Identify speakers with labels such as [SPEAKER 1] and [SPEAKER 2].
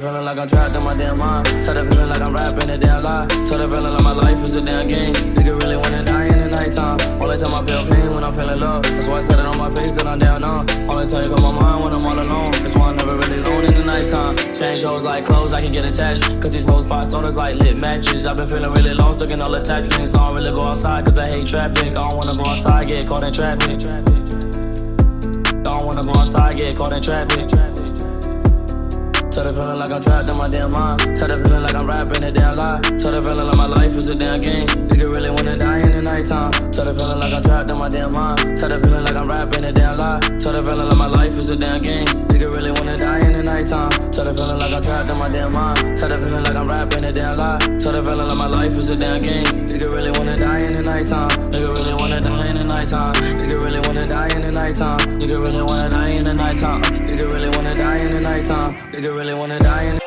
[SPEAKER 1] Feeling like I'm trapped in my damn mind. Tell the feeling like I'm rapping a damn lie. Tell the feeling like my life is a damn game. Nigga really wanna die in the nighttime. Only time I feel pain when I'm feeling love. That's why I said it on my face that I'm down on. Only time you on my mind when I'm all alone. That's why I'm never really alone in the nighttime. Change hoes like clothes, I can get attached. Cause these hoes fight orders like lit matches. I've been feeling really low, stuck in all attachments. I don't really go outside cause I hate traffic. I don't wanna go outside, get caught in traffic. I don't wanna go outside, get caught in traffic. Tell the feeling like I'm trapped in my damn mind. Tell the feeling like I'm rapping a damn lie. Tell the feeling like my life is a damn game. Nigga really wanna die in the nighttime. Tell the feeling like I'm trapped in my damn mind. Tell the feeling like I'm rapping a damn lie. Tell the feeling like my life is a damn game. Nigga really wanna die in the nighttime. Tell the feeling like I'm trapped in my damn mind. Tell the feeling like I'm rapping a damn lie. Tell the feeling like my life is a damn game. Nigga really wanna die in the nighttime. Nigga really wanna die in the nighttime. Nigga really wanna die in the nighttime. Nigga really wanna die in the nighttime. Nigga really wanna die in the nighttime. Nigga really wanna die in the